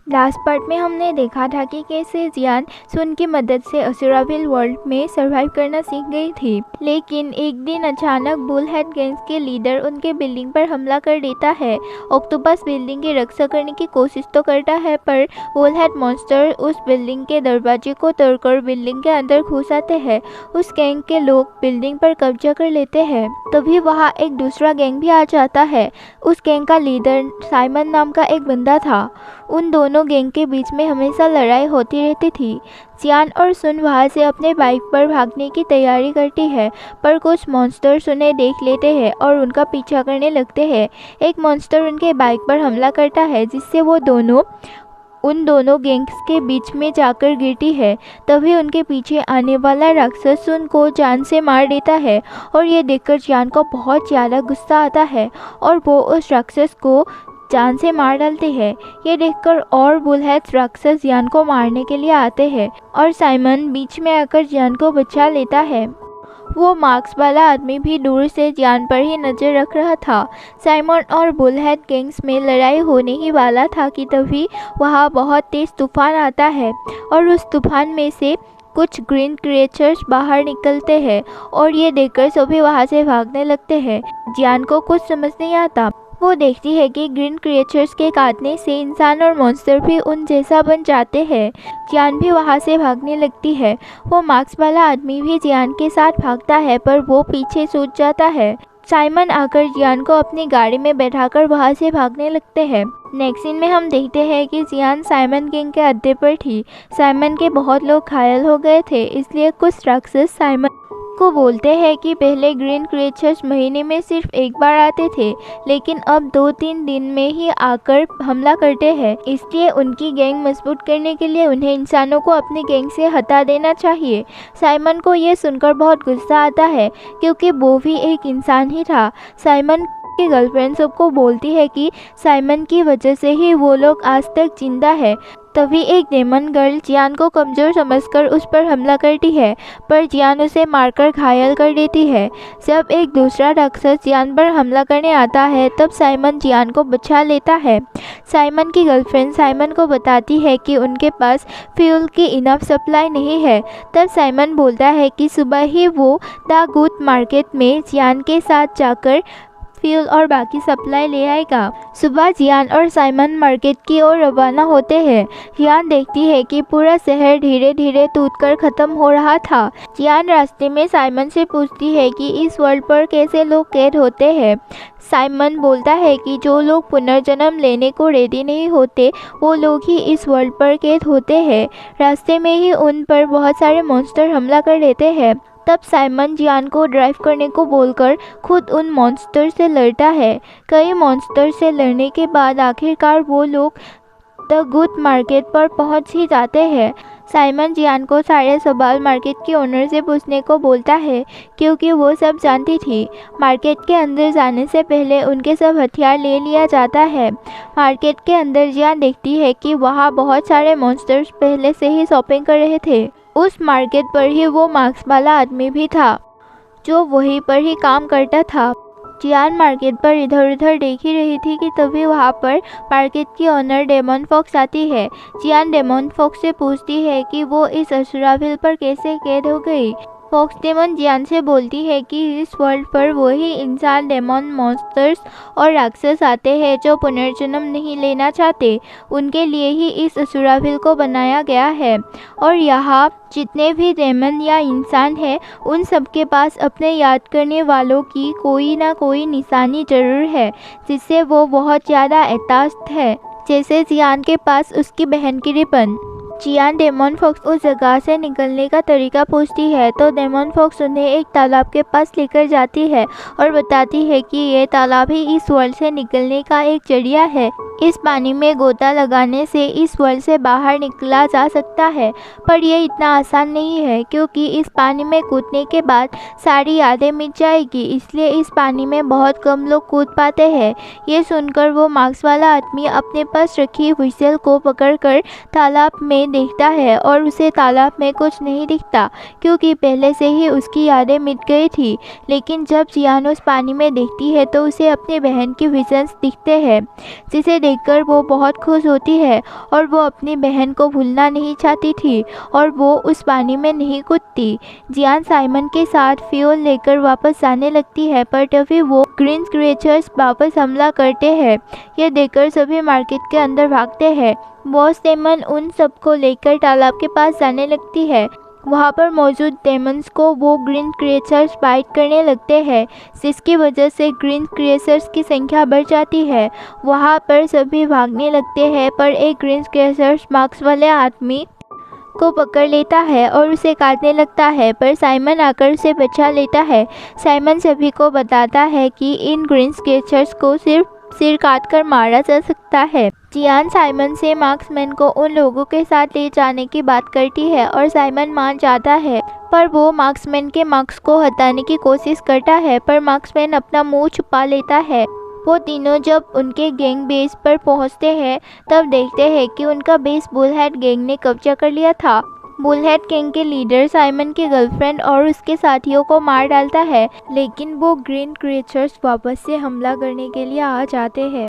Last part में हमने देखा था कि कैसे जियान सुन की मदद से असुराविल वर्ल्ड में सरवाइव करना सीख गई थी, लेकिन एक दिन अचानक बुलहेड गैंग्स के लीडर उनके बिल्डिंग पर हमला कर देता है। ऑक्टोपस बिल्डिंग की रक्षा करने की कोशिश तो करता है, पर बुलहेड मॉन्स्टर उस बिल्डिंग के दरवाजे को तोड़कर बिल्डिंग के अंदर घुस आते हैं। उस गैंग के लोग बिल्डिंग पर कब्जा कर लेते हैं। तभी वहाँ एक दूसरा गैंग भी आ जाता है। उस गैंग का लीडर साइमन नाम का एक बंदा था। उन दोनों गैंग के बीच में हमेशा लड़ाई होती रहती थी। जियान और सुन वहाँ से अपने बाइक पर भागने की तैयारी करती है, पर कुछ मॉन्स्टर्स उन्हें देख लेते हैं और उनका पीछा करने लगते हैं। एक मॉन्स्टर उनके बाइक पर हमला करता है, जिससे वो उन दोनों गैंग्स के बीच में जाकर गिरती है। तभी उनके पीछे आने वाला राक्षस सुन को जान से मार देता है और ये देखकर जियान को बहुत ज़्यादा गुस्सा आता है और वो उस राक्षस को जान से मार डालते हैं। ये देखकर और बुलहेड राक्षस जियान को मारने के लिए आते हैं और साइमन बीच में आकर जियान को बचा लेता है। वो मार्क्स वाला आदमी भी दूर से जियान पर ही नज़र रख रहा था। साइमन और बुलहेड गैंग्स में लड़ाई होने ही वाला था कि तभी वहाँ बहुत तेज़ तूफान आता है और उस तूफान में से कुछ ग्रीन क्रिएचर्स बाहर निकलते हैं और ये देखकर सभी वहाँ से भागने लगते हैं। जियान को कुछ समझ नहीं आता। वो देखती है कि ग्रीन क्रिएचर्स के काटने से इंसान और मॉन्स्टर भी उन जैसा बन जाते हैं। जियान भी वहाँ से भागने लगती है। वो मार्क्स वाला आदमी भी जियान के साथ भागता है, पर वो पीछे छूट जाता है। साइमन आकर जियान को अपनी गाड़ी में बैठाकर वहाँ से भागने लगते हैं। नेक्स्ट सीन में हम देखते हैं कि जियान साइमन गैंग के अड्डे पर थी। साइमन के बहुत लोग घायल हो गए थे, इसलिए कुछ राक्षस साइमन को बोलते हैं कि पहले ग्रीन क्रिएचर्स महीने में सिर्फ एक बार आते थे, लेकिन अब 2-3 दिन में ही आकर हमला करते हैं। इसलिए उनकी गैंग मजबूत करने के लिए उन्हें इंसानों को अपनी गैंग से हटा देना चाहिए। साइमन को ये सुनकर बहुत गुस्सा आता है, क्योंकि वो भी एक इंसान ही था। साइमन की गर्लफ्रेंड सबको बोलती है कि साइमन की वजह से ही वो लोग आज तक जिंदा है। तभी एक डेमन गर्ल जियान को कमज़ोर समझकर उस पर हमला करती है, पर जियान उसे मारकर घायल कर देती है। जब एक दूसरा राक्षस जियान पर हमला करने आता है, तब साइमन जियान को बचा लेता है। साइमन की गर्लफ्रेंड साइमन को बताती है कि उनके पास फ्यूल की इनफ सप्लाई नहीं है। तब साइमन बोलता है कि सुबह ही वो द गुड मार्केट में जियान के साथ जाकर फ्यूल और बाकी सप्लाई ले आएगा। सुबह जियान और साइमन मार्केट की ओर रवाना होते हैं। जियान देखती है कि पूरा शहर धीरे धीरे टूटकर खत्म हो रहा था। जियान रास्ते में साइमन से पूछती है कि इस वर्ल्ड पर कैसे लोग कैद होते हैं। साइमन बोलता है कि जो लोग पुनर्जन्म लेने को रेडी नहीं होते, वो लोग ही इस वर्ल्ड पर कैद होते हैं। रास्ते में ही उन पर बहुत सारे मॉन्स्टर हमला कर देते हैं। तब साइमन जियान को ड्राइव करने को बोलकर खुद उन मॉन्स्टर से लड़ता है। कई मॉन्स्टर से लड़ने के बाद आखिरकार वो लोग द गुड मार्केट पर पहुंच ही जाते हैं। साइमन जियान को सारे सवाल मार्केट के ओनर से पूछने को बोलता है, क्योंकि वो सब जानती थी। मार्केट के अंदर जाने से पहले उनके सब हथियार ले लिया जाता है। मार्केट के अंदर जियान देखती है कि वहाँ बहुत सारे मॉन्स्टर्स पहले से ही शॉपिंग कर रहे थे। उस मार्केट पर ही वो मार्क्स वाला आदमी भी था, जो वहीं पर ही काम करता था। जियान मार्केट पर इधर उधर देख ही रही थी कि तभी वहाँ पर मार्केट की ओनर डेमन फॉक्स आती है। जियान डेमन फॉक्स से पूछती है कि वो इस असुराविल पर कैसे कैद हो गई। फॉक्स डेमन जियान से बोलती है कि इस वर्ल्ड पर वही इंसान, डेमन, मॉन्स्टर्स और राक्षस आते हैं जो पुनर्जन्म नहीं लेना चाहते। उनके लिए ही इस असुराविल को बनाया गया है और यहाँ जितने भी डेमन या इंसान हैं, उन सबके पास अपने याद करने वालों की कोई ना कोई निशानी जरूर है, जिससे वो बहुत ज़्यादा एहसास है, जैसे जियान के पास उसकी बहन की रिबन। जियान डेमन फॉक्स उस जगह से निकलने का तरीका पूछती है, तो डेमन फॉक्स उन्हें एक तालाब के पास लेकर जाती है और बताती है कि ये तालाब ही इस वर्ल्ड से निकलने का एक जरिया है। इस पानी में गोता लगाने से इस वर्ल्ड से बाहर निकला जा सकता है, पर यह इतना आसान नहीं है, क्योंकि इस पानी में कूदने के बाद सारी यादें मिट जाएगी, इसलिए इस पानी में बहुत कम लोग कूद पाते हैं। ये सुनकर वो मार्क्स वाला आदमी अपने पास रखी व्हिसल को पकड़कर तालाब में में देखता है और उसे तालाब में कुछ नहीं दिखता क्योंकि पहले से ही उसकी यादें मिट गई थी। लेकिन जब जियान उस पानी में देखती है तो उसे अपनी बहन की विजन्स दिखते हैं, जिसे देखकर वो बहुत खुश होती है और वो अपनी बहन को भूलना नहीं चाहती थी और वो उस पानी में नहीं कूदती। जियान साइमन के साथ फ्यूल लेकर वापस जाने लगती है, पर तभी वो ग्रीन क्रिएचर्स वापस हमला करते हैं। यह देखकर सभी मार्केट के अंदर भागते हैं। बॉस डेमन उन सबको लेकर तालाब के पास जाने लगती है। वहाँ पर मौजूद डेमन्स को वो ग्रीन क्रिएचर्स बाइट करने लगते हैं, जिसकी वजह से ग्रीन क्रिएचर्स की संख्या बढ़ जाती है। वहाँ पर सभी भागने लगते हैं, पर एक ग्रीन क्रिएचर्स मास्क वाले आदमी को पकड़ लेता है और उसे काटने लगता है, पर साइमन आकर उसे बचा लेता है। साइमन सभी को बताता है कि इन ग्रीन क्रिएचर्स को सिर्फ सिर काटकर मारा जा सकता है। जियान साइमन से मार्क्समैन को उन लोगों के साथ ले जाने की बात करती है और साइमन मान जाता है, पर वो मार्क्समैन के मास्क को हटाने की कोशिश करता है, पर मार्क्समैन अपना मुंह छुपा लेता है। वो तीनों जब उनके गैंग बेस पर पहुंचते हैं तब देखते हैं कि उनका बेस बुलहेड गैंग ने कब्जा कर लिया था। बुलहेड गैंग के लीडर साइमन की गर्लफ्रेंड और उसके साथियों को मार डालता है, लेकिन वो ग्रीन क्रिएचर्स वापस से हमला करने के लिए आ जाते हैं।